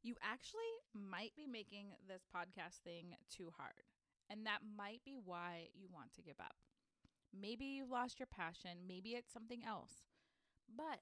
You actually might be making this podcast thing too hard, and that might be why you want to give up. Maybe you've lost your passion, maybe it's something else. But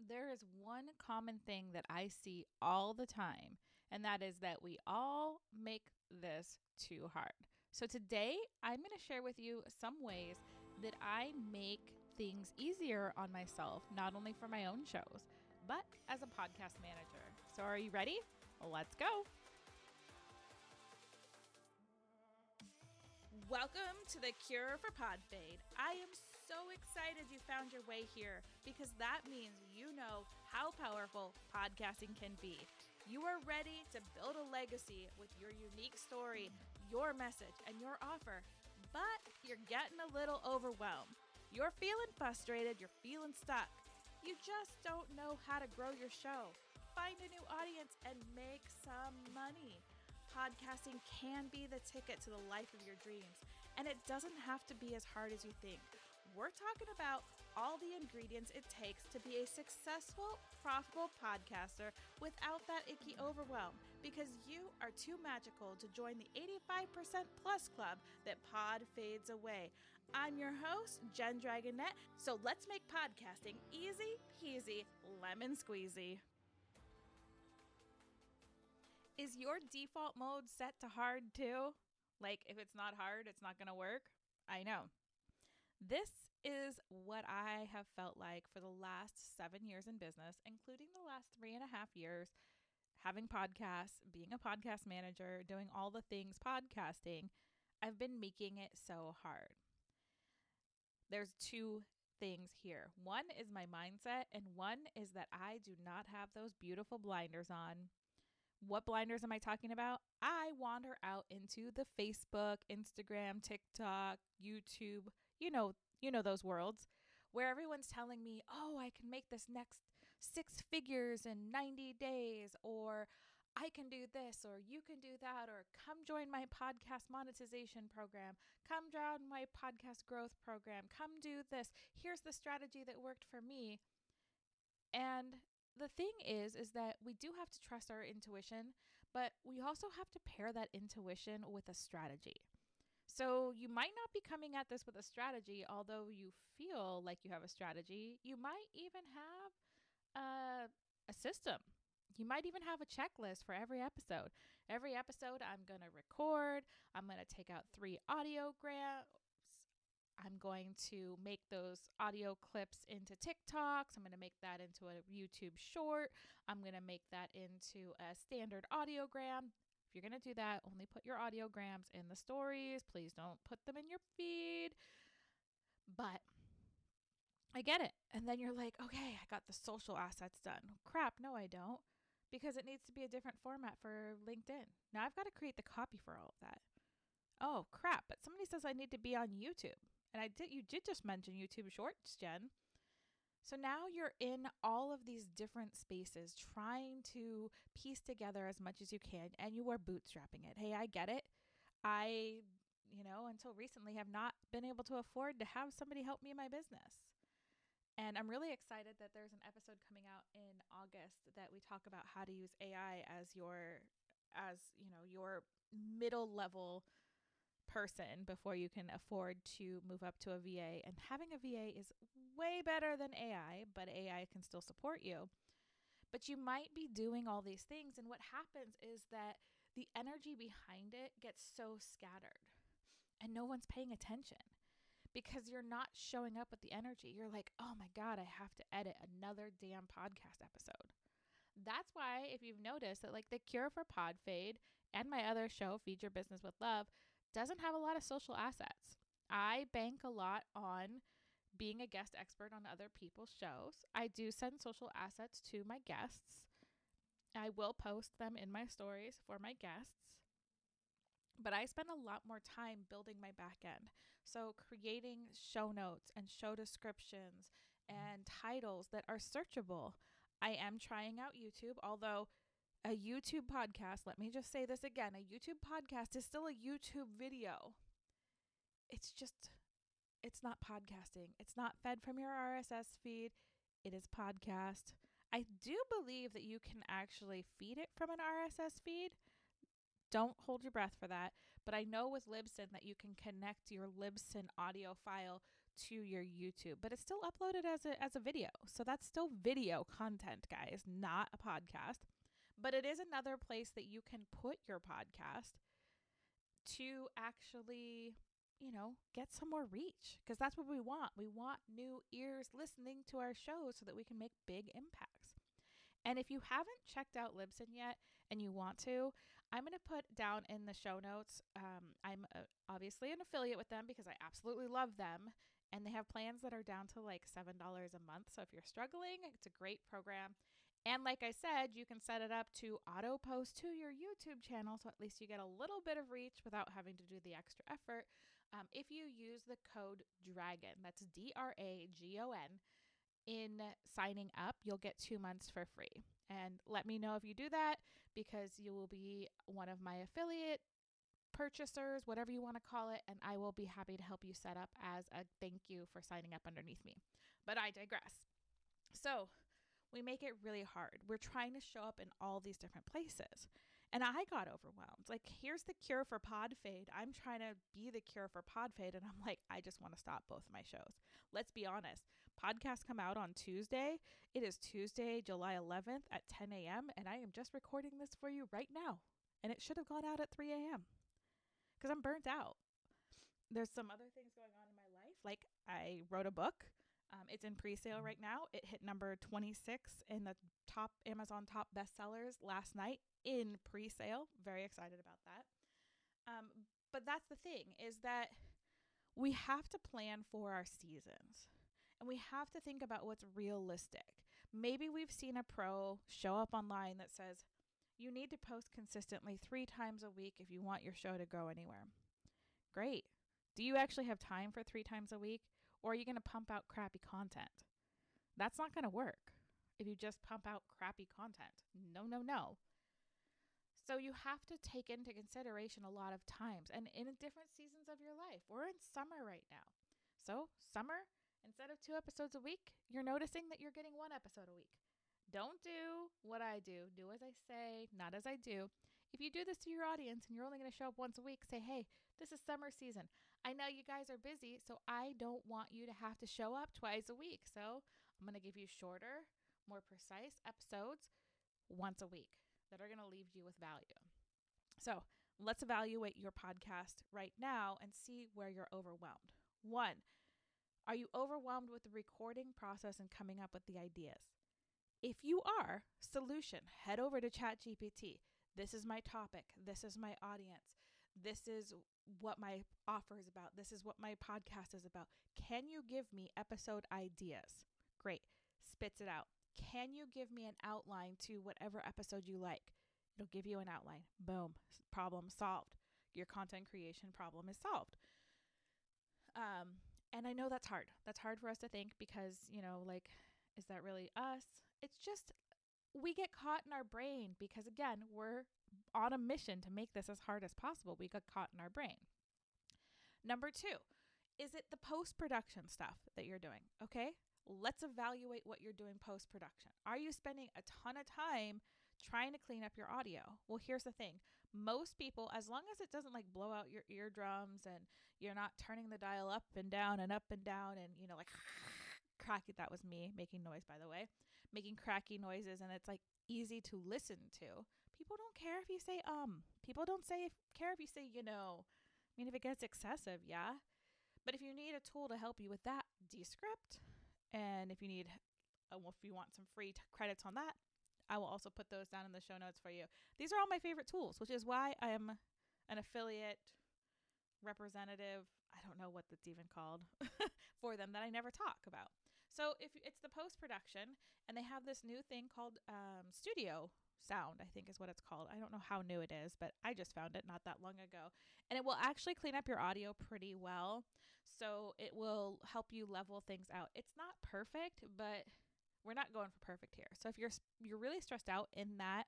there is one common thing that I see all the time, and that is that we all make this too hard. So today, I'm going to share with you some ways that I make things easier on myself, not only for my own shows, but as a podcast manager. So are you ready? Let's go. Welcome to the Cure for Pod Fade. I am so excited you found your way here because that means you know how powerful podcasting can be. You are ready to build a legacy with your unique story, your message, and your offer, but you're getting a little overwhelmed. You're feeling frustrated, you're feeling stuck. You just don't know how to grow your show, find a new audience, and make some money. Podcasting can be the ticket to the life of your dreams, and it doesn't have to be as hard as you think. We're talking about all the ingredients it takes to be a successful, profitable podcaster without that icky overwhelm, because you are too magical to join the 85% plus club that pod fades away. I'm your host, Jen Dragonette, so let's make podcasting easy peasy lemon squeezy. Is your default mode set to hard too? Like if it's not hard, it's not going to work? I know. This is what I have felt like for the last 7 years in business, including the last 3.5 years having podcasts, being a podcast manager, doing all the things podcasting. I've been making it so hard. There's two things here. One is my mindset, and one is that I do not have those beautiful blinders on. What blinders am I talking about? I wander out into the Facebook, Instagram, TikTok, YouTube, you know those worlds where everyone's telling me, oh, I can make this next 6 figures in 90 days, or I can do this, or you can do that, or come join my podcast monetization program, come join my podcast growth program, come do this. Here's the strategy that worked for me. And the thing is that we do have to trust our intuition, but we also have to pair that intuition with a strategy. So you might not be coming at this with a strategy, although you feel like you have a strategy. You might even have a system. You might even have a checklist for every episode. Every episode I'm going to record. I'm going to take out 3 audiograms. I'm going to make those audio clips into TikToks. I'm going to make that into a YouTube short. I'm going to make that into a standard audiogram. If you're going to do that, only put your audiograms in the stories. Please don't put them in your feed. But I get it. And then you're like, okay, I got the social assets done. Crap, no, I don't. Because it needs to be a different format for LinkedIn. Now I've got to create the copy for all of that. Oh, crap. But somebody says I need to be on YouTube. And you did just mention YouTube Shorts, Jen. So now you're in all of these different spaces trying to piece together as much as you can, and you are bootstrapping it. Hey, I get it. I, until recently have not been able to afford to have somebody help me in my business. And I'm really excited that there's an episode coming out in August that we talk about how to use AI as your middle level person before you can afford to move up to a VA. And having a VA is way better than AI, but AI can still support you. But you might be doing all these things, and what happens is that the energy behind it gets so scattered and no one's paying attention because you're not showing up with the energy. You're like, oh my God, I have to edit another damn podcast episode. That's why, if you've noticed that like the Cure for Pod Fade and my other show, Feed Your Business with Love, doesn't have a lot of social assets. I bank a lot on being a guest expert on other people's shows. I do send social assets to my guests. I will post them in my stories for my guests. But I spend a lot more time building my back end. So creating show notes and show descriptions and titles that are searchable. I am trying out YouTube, although a YouTube podcast, let me just say this again, a YouTube podcast is still a YouTube video. It's not podcasting. It's not fed from your RSS feed. It is podcast. I do believe that you can actually feed it from an RSS feed. Don't hold your breath for that. But I know with Libsyn that you can connect your Libsyn audio file to your YouTube, but it's still uploaded as a video. So that's still video content, guys, not a podcast. But it is another place that you can put your podcast to actually, get some more reach, because that's what we want. We want new ears listening to our shows so that we can make big impacts. And if you haven't checked out Libsyn yet and you want to, I'm going to put down in the show notes. I'm obviously an affiliate with them because I absolutely love them. And they have plans that are down to like $7 a month. So if you're struggling, it's a great program. And like I said, you can set it up to auto post to your YouTube channel. So at least you get a little bit of reach without having to do the extra effort. If you use the code DRAGON, that's DRAGON, in signing up, you'll get 2 months for free. And let me know if you do that, because you will be one of my affiliate purchasers, whatever you want to call it, and I will be happy to help you set up as a thank you for signing up underneath me. But I digress. So we make it really hard. We're trying to show up in all these different places. And I got overwhelmed. Like, here's the cure for pod fade. I'm trying to be the cure for pod fade. And I'm like, I just want to stop both of my shows. Let's be honest. Podcasts come out on Tuesday. It is Tuesday, July 11th at 10 a.m. And I am just recording this for you right now. And it should have gone out at 3 a.m. because I'm burnt out. There's some other things going on in my life. Like, I wrote a book. It's in pre-sale right now. It hit number 26 in the top Amazon top bestsellers last night in pre-sale. Very excited about that. But that's the thing, is that we have to plan for our seasons, and we have to think about what's realistic. Maybe we've seen a pro show up online that says you need to post consistently 3 times a week if you want your show to go anywhere. Great. Do you actually have time for 3 times a week? Or are you going to pump out crappy content? That's not going to work if you just pump out crappy content. No. So you have to take into consideration a lot of times and in different seasons of your life. We're in summer right now. So summer, instead of 2 episodes a week, you're noticing that you're getting 1 episode a week. Don't do what I do. Do as I say, not as I do. If you do this to your audience and you're only going to show up once a week, say, hey, this is summer season. I know you guys are busy, so I don't want you to have to show up twice a week. So I'm going to give you shorter, more precise episodes once a week that are going to leave you with value. So let's evaluate your podcast right now and see where you're overwhelmed. 1, are you overwhelmed with the recording process and coming up with the ideas? If you are, solution, head over to ChatGPT. This is my topic. This is my audience. This is what my offer is about. This is what my podcast is about. Can you give me episode ideas? Great. Spits it out. Can you give me an outline to whatever episode you like? It'll give you an outline. Boom. Problem solved. Your content creation problem is solved. And I know that's hard. That's hard for us to think because, is that really us? It's just, we get caught in our brain because, again, we're on a mission to make this as hard as possible. We got caught in our brain. Number 2, is it the post-production stuff that you're doing? Okay, let's evaluate what you're doing post-production. Are you spending a ton of time trying to clean up your audio? Well, here's the thing. Most people, as long as it doesn't like blow out your eardrums and you're not turning the dial up and down and like cracky, that was me making noise, by the way, making cracky noises, and it's like easy to listen to. People don't care if you say people don't care if you say I mean, if it gets excessive, yeah. But if you need a tool to help you with that, Descript. And if you need if you want some free credits on that, I will also put those down in the show notes for you. These are all my favorite tools, which is why I am an affiliate representative, I don't know what that's even called, for them that I never talk about. So if it's the post-production, and they have this new thing called Studio Sound, I think is what it's called. I don't know how new it is, but I just found it not that long ago. And it will actually clean up your audio pretty well. So it will help you level things out. It's not perfect, but we're not going for perfect here. So if you're really stressed out in that,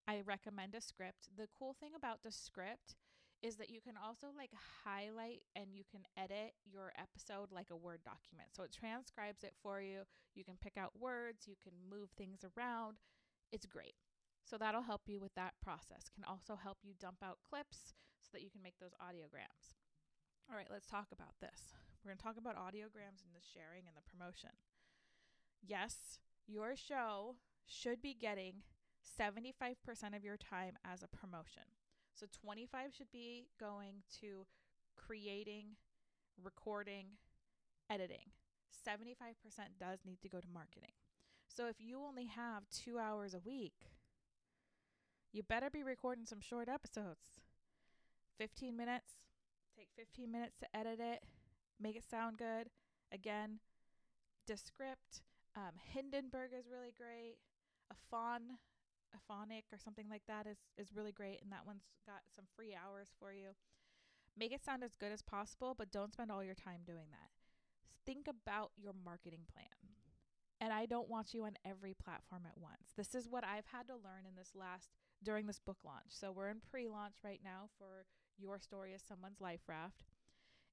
I recommend a script. The cool thing about the script is that you can also like highlight and you can edit your episode like a Word document. So it transcribes it for you. You can pick out words, you can move things around. It's great. So that'll help you with that process. Can also help you dump out clips so that you can make those audiograms. All right, let's talk about this. We're going to talk about audiograms and the sharing and the promotion. Yes, your show should be getting 75% of your time as a promotion. So 25 should be going to creating, recording, editing. 75% does need to go to marketing. So if you only have 2 hours a week, you better be recording some short episodes. 15 minutes. Take 15 minutes to edit it. Make it sound good. Again, Descript. Hindenburg is really great. Aphonic or something like that is really great, and that one's got some free hours for you. Make it sound as good as possible, but don't spend all your time doing that. Think about your marketing plan. And I don't want you on every platform at once. This is what I've had to learn during this book launch. So we're in pre-launch right now for Your Story is Someone's Life Raft.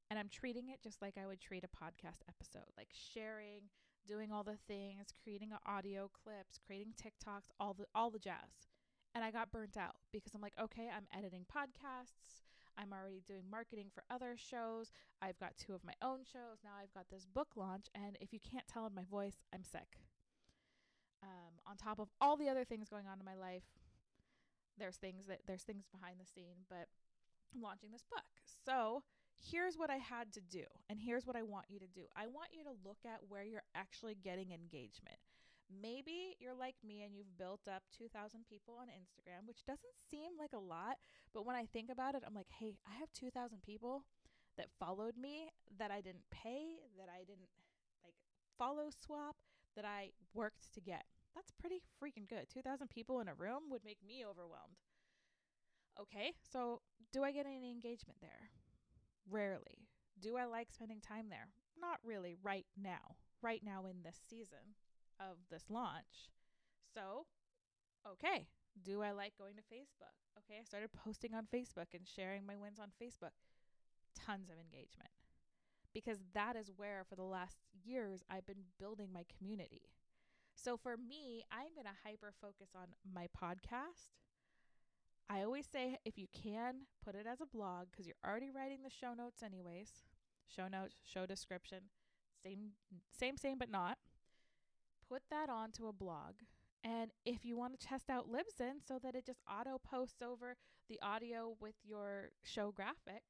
And I'm treating it just like I would treat a podcast episode, like sharing, doing all the things, creating audio clips, creating TikToks, all the jazz. And I got burnt out because I'm like, okay, I'm editing podcasts. I'm already doing marketing for other shows. I've got 2 of my own shows. Now I've got this book launch. And if you can't tell in my voice, I'm sick. On top of all the other things going on in my life, there's things behind the scene, but I'm launching this book. So here's what I had to do, and here's what I want you to do. I want you to look at where you're actually getting engagement. Maybe you're like me and you've built up 2,000 people on Instagram, which doesn't seem like a lot, but when I think about it, I'm like, hey, I have 2,000 people that followed me that I didn't pay, that I didn't like follow swap, that I worked to get. That's pretty freaking good. 2,000 people in a room would make me overwhelmed. Okay, so do I get any engagement there? Rarely. Do I like spending time there? Not really right now in this season of this launch. So, okay, do I like going to Facebook? Okay, I started posting on Facebook and sharing my wins on Facebook. Tons of engagement. Because that is where, for the last years, I've been building my community. So for me, I'm going to hyper focus on my podcast. I always say, if you can, put it as a blog because you're already writing the show notes anyways. Show notes, show description, same, but not. Put that onto a blog. And if you want to test out Libsyn so that it just auto posts over the audio with your show graphic,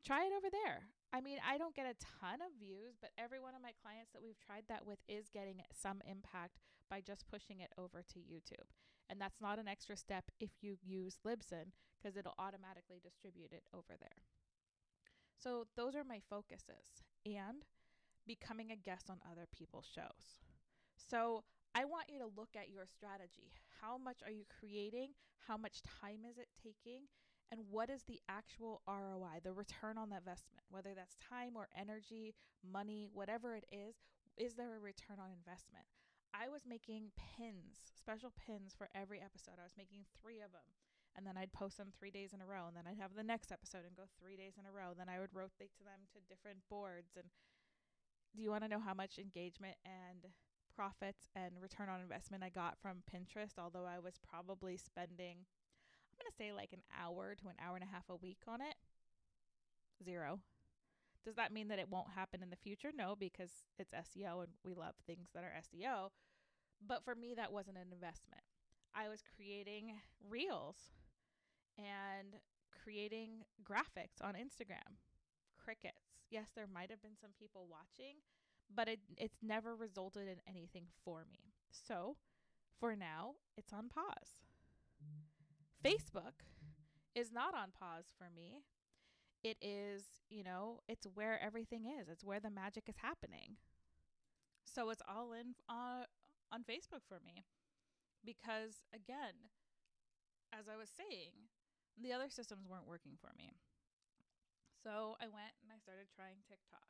try it over there. I mean, I don't get a ton of views, but every one of my clients that we've tried that with is getting some impact by just pushing it over to YouTube. And that's not an extra step if you use Libsyn because it'll automatically distribute it over there. So those are my focuses, and becoming a guest on other people's shows. So I want you to look at your strategy. How much are you creating? How much time is it taking? And what is the actual ROI, the return on the investment? Whether that's time or energy, money, whatever it is there a return on investment? I was making pins, special pins for every episode. I was making 3 of them. And then I'd post them 3 days in a row. And then I'd have the next episode and go 3 days in a row. Then I would rotate to them to different boards. And do you want to know how much engagement and profits and return on investment I got from Pinterest? Although I was probably spending, I'm going to say like an hour to an hour and a half a week on it. 0. Does that mean that it won't happen in the future? No, because it's SEO and we love things that are SEO. But for me, that wasn't an investment. I was creating reels and creating graphics on Instagram. Crickets. Yes, there might have been some people watching, but it's never resulted in anything for me. So for now, it's on pause. Facebook is not on pause for me. It is, it's where everything is. It's where the magic is happening. So it's all in on Facebook for me. Because again, as I was saying, the other systems weren't working for me. So I went and I started trying TikTok.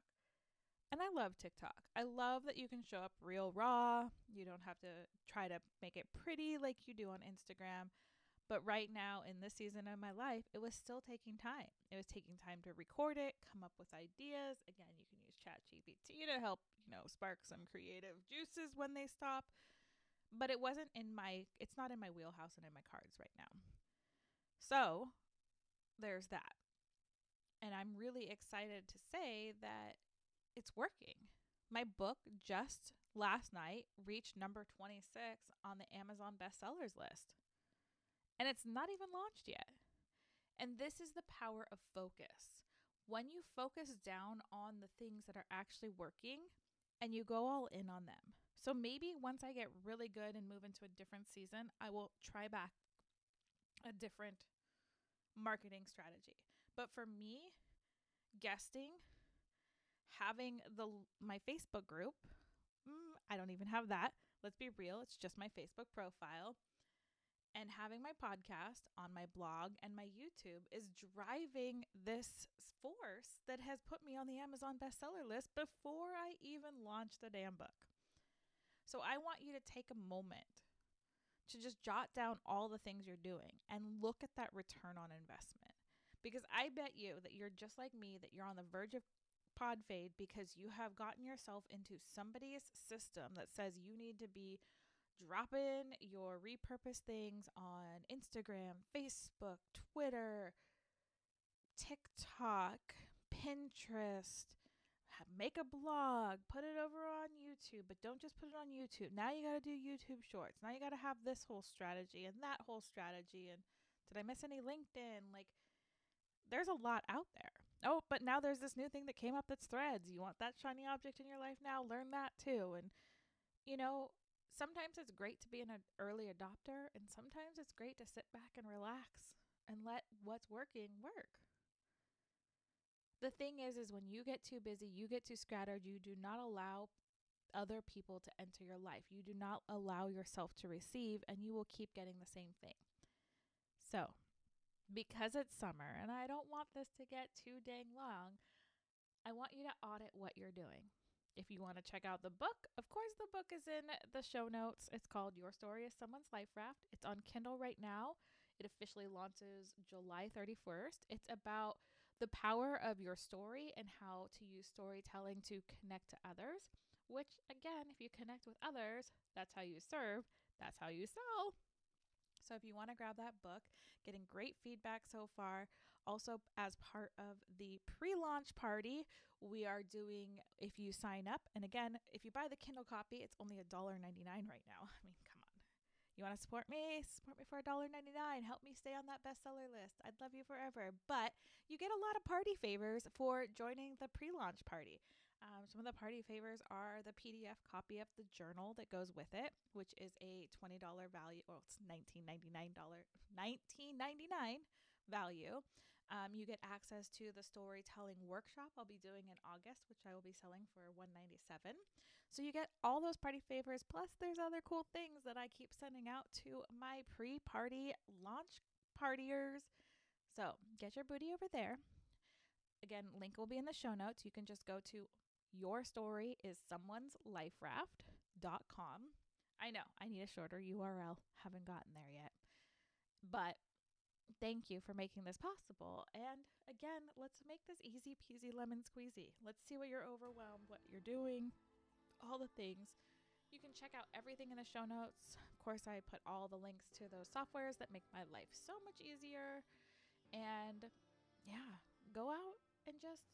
And I love TikTok. I love that you can show up real raw. You don't have to try to make it pretty like you do on Instagram. But right now in this season of my life, it was still taking time. It was taking time to record it, come up with ideas. Again, you can use ChatGPT to help, spark some creative juices when they stop. But it's not in my wheelhouse and in my cards right now. So there's that. And I'm really excited to say that it's working. My book just last night reached number 26 on the Amazon bestsellers list. And it's not even launched yet. And this is the power of focus. When you focus down on the things that are actually working and you go all in on them. So maybe once I get really good and move into a different season, I will try back a different marketing strategy. But for me, guesting, having my Facebook group, I don't even have that. Let's be real. It's just my Facebook profile. And having my podcast on my blog and my YouTube is driving this force that has put me on the Amazon bestseller list before I even launched the damn book. So I want you to take a moment to just jot down all the things you're doing and look at that return on investment. Because I bet you that you're just like me, that you're on the verge of pod fade because you have gotten yourself into somebody's system that says you need to be dropping your repurposed things on Instagram, Facebook, Twitter, TikTok, Pinterest, make a blog, put it over on YouTube, but don't just put it on YouTube. Now you got to do YouTube shorts. Now you got to have this whole strategy and that whole strategy. And did I miss any LinkedIn? Like, there's a lot out there. Oh, but now there's this new thing that came up that's Threads. You want that shiny object in your life now? Learn that too. And, sometimes it's great to be an early adopter, and sometimes it's great to sit back and relax and let what's working work. The thing is when you get too busy, you get too scattered, you do not allow other people to enter your life. You do not allow yourself to receive, and you will keep getting the same thing. So, because it's summer, and I don't want this to get too dang long, I want you to audit what you're doing. If you want to check out the book, of course, the book is in the show notes. It's called Your Story is Someone's Life Raft. It's on Kindle right now. It officially launches July 31st. It's about the power of your story and how to use storytelling to connect to others, which, again, if you connect with others, that's how you serve, that's how you sell. So if you want to grab that book, getting great feedback so far. Also, as part of the pre-launch party, we are doing, if you sign up, and again, if you buy the Kindle copy, it's only $1.99 right now. I mean, come on. You want to support me? Support me for $1.99. Help me stay on that bestseller list. I'd love you forever. But you get a lot of party favors for joining the pre-launch party. Some of the party favors are the PDF copy of the journal that goes with it, which is a $20 value, or it's $19.99 value. You get access to the storytelling workshop I'll be doing in August, which I will be selling for $197. So you get all those party favors, plus there's other cool things that I keep sending out to my pre-party launch partiers. So get your booty over there. Again, link will be in the show notes. You can just go to yourstoryisomeonesliferaft.com. I know, I need a shorter URL. Haven't gotten there yet. But thank you for making this possible. And again, let's make this easy peasy lemon squeezy. Let's see what you're overwhelmed, what you're doing, all the things. You can check out everything in the show notes. Of course, I put all the links to those softwares that make my life so much easier. And yeah, go out and just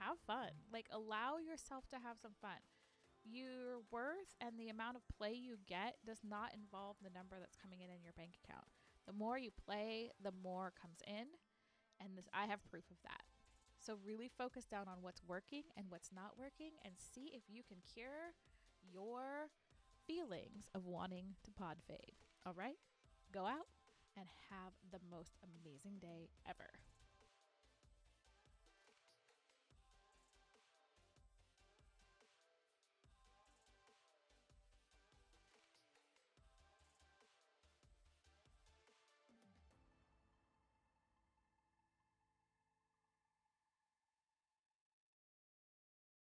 have fun. Like, allow yourself to have some fun. Your worth and the amount of play you get does not involve the number that's coming in your bank account. The more you play, the more comes in. And I have proof of that. So really focus down on what's working and what's not working, and see if you can cure your feelings of wanting to pod fade. All right? Go out and have the most amazing day ever.